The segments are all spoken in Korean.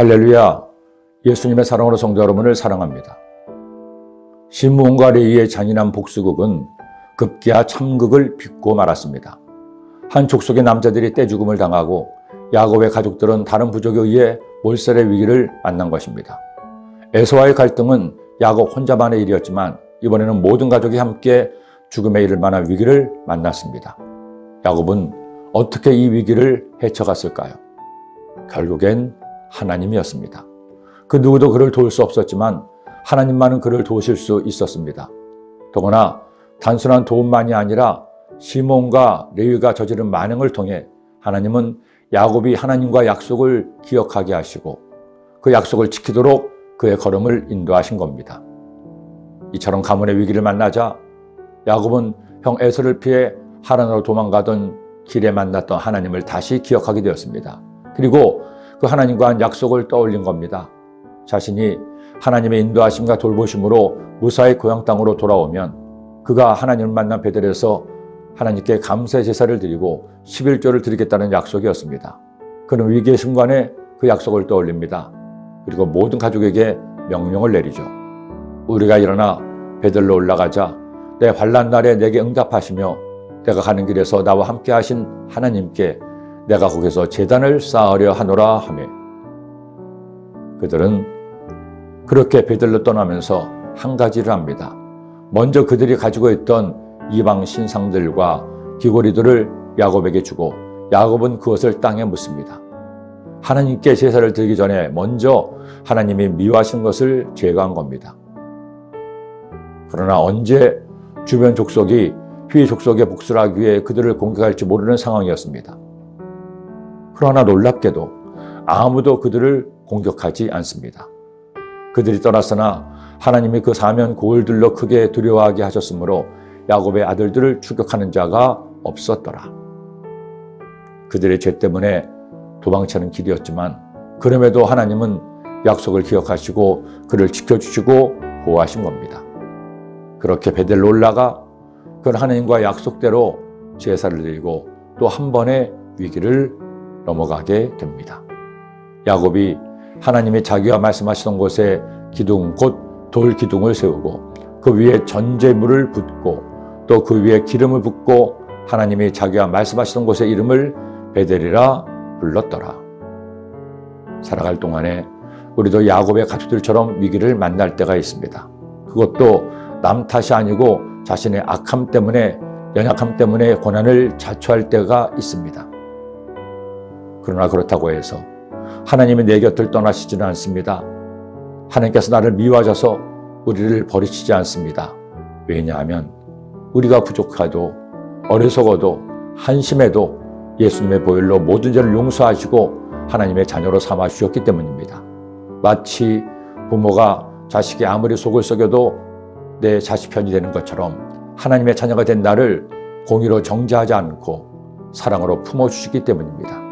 할렐루야, 예수님의 사랑으로 성도 여러분을 사랑합니다. 시므온과 레위의 잔인한 복수극은 급기야 참극을 빚고 말았습니다. 한 족속의 남자들이 떼죽음을 당하고 야곱의 가족들은 다른 부족에 의해 몰살의 위기를 만난 것입니다. 에서와의 갈등은 야곱 혼자만의 일이었지만 이번에는 모든 가족이 함께 죽음에 이를 만한 위기를 만났습니다. 야곱은 어떻게 이 위기를 헤쳐갔을까요? 결국엔 하나님이었습니다. 그 누구도 그를 도울 수 없었지만 하나님만은 그를 도우실 수 있었습니다. 더구나 단순한 도움만이 아니라 시므온과 레위가 저지른 만행을 통해 하나님은 야곱이 하나님과 약속을 기억하게 하시고 그 약속을 지키도록 그의 걸음을 인도하신 겁니다. 이처럼 가문의 위기를 만나자 야곱은 형 에서를 피해 하란으로 도망가던 길에 만났던 하나님을 다시 기억하게 되었습니다. 그리고 그 하나님과 한 약속을 떠올린 겁니다. 자신이 하나님의 인도하심과 돌보심으로 무사히 고향 땅으로 돌아오면 그가 하나님을 만난 베델에서 하나님께 감사의 제사를 드리고 11조를 드리겠다는 약속이었습니다. 그는 위기의 순간에 그 약속을 떠올립니다. 그리고 모든 가족에게 명령을 내리죠. 우리가 일어나 베델로 올라가자. 내 환난 날에 내게 응답하시며 내가 가는 길에서 나와 함께 하신 하나님께 내가 거기서 제단을 쌓으려 하노라 하며 그들은 그렇게 베델로 떠나면서 한 가지를 합니다. 먼저 그들이 가지고 있던 이방 신상들과 귀고리들을 야곱에게 주고 야곱은 그것을 땅에 묻습니다. 하나님께 제사를 드리기 전에 먼저 하나님이 미워하신 것을 제거한 겁니다. 그러나 언제 주변 족속이 휘 족속의 복수를 하기 위해 그들을 공격할지 모르는 상황이었습니다. 그러나 놀랍게도 아무도 그들을 공격하지 않습니다. 그들이 떠났으나 하나님이 그 사면 고을들로 크게 두려워하게 하셨으므로 야곱의 아들들을 추격하는 자가 없었더라. 그들의 죄 때문에 도망치는 길이었지만 그럼에도 하나님은 약속을 기억하시고 그를 지켜주시고 보호하신 겁니다. 그렇게 베델로 올라가 그는 하나님과 약속대로 제사를 드리고 또 한 번의 위기를 넘어가게 됩니다. 야곱이 하나님이 자기가 말씀하시던 곳에 기둥 곧 돌 기둥을 세우고 그 위에 전제물을 붓고 또 그 위에 기름을 붓고 하나님이 자기가 말씀하시던 곳의 이름을 베델이라 불렀더라. 살아갈 동안에 우리도 야곱의 가족들처럼 위기를 만날 때가 있습니다. 그것도 남 탓이 아니고 자신의 악함 때문에 연약함 때문에 고난을 자초할 때가 있습니다. 그러나 그렇다고 해서 하나님이 내 곁을 떠나시지는 않습니다. 하나님께서 나를 미워하셔서 우리를 버리시지 않습니다. 왜냐하면 우리가 부족하도 어리석어도 한심해도 예수님의 보혈로 모든 죄를 용서하시고 하나님의 자녀로 삼아 주셨기 때문입니다. 마치 부모가 자식이 아무리 속을 썩여도 내 자식 편이 되는 것처럼 하나님의 자녀가 된 나를 공의로 정죄하지 않고 사랑으로 품어주시기 때문입니다.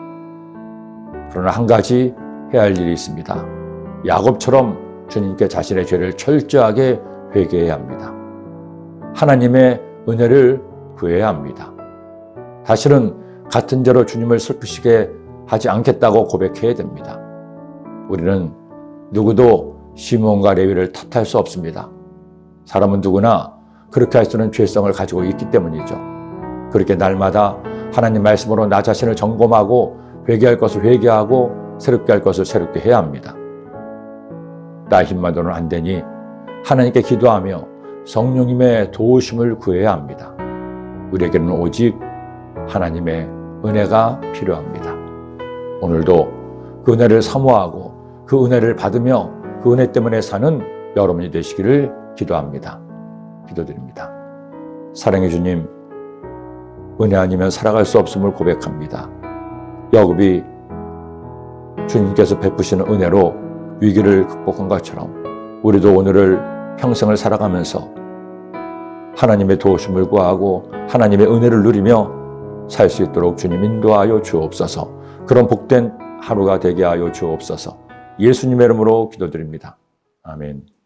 그러나 한 가지 해야 할 일이 있습니다. 야곱처럼 주님께 자신의 죄를 철저하게 회개해야 합니다. 하나님의 은혜를 구해야 합니다. 다시는 같은 죄로 주님을 슬프시게 하지 않겠다고 고백해야 됩니다. 우리는 누구도 시므온과 레위를 탓할 수 없습니다. 사람은 누구나 그렇게 할 수 있는 죄성을 가지고 있기 때문이죠. 그렇게 날마다 하나님 말씀으로 나 자신을 점검하고 회개할 것을 회개하고 새롭게 할 것을 새롭게 해야 합니다. 나 힘만으로는 안 되니 하나님께 기도하며 성령님의 도우심을 구해야 합니다. 우리에게는 오직 하나님의 은혜가 필요합니다. 오늘도 그 은혜를 사모하고 그 은혜를 받으며 그 은혜 때문에 사는 여러분이 되시기를 기도합니다. 기도드립니다. 사랑해 주님, 은혜 아니면 살아갈 수 없음을 고백합니다. 야곱이 주님께서 베푸시는 은혜로 위기를 극복한 것처럼 우리도 오늘을 평생을 살아가면서 하나님의 도우심을 구하고 하나님의 은혜를 누리며 살 수 있도록 주님 인도하여 주옵소서. 그런 복된 하루가 되게 하여 주옵소서. 예수님의 이름으로 기도드립니다. 아멘.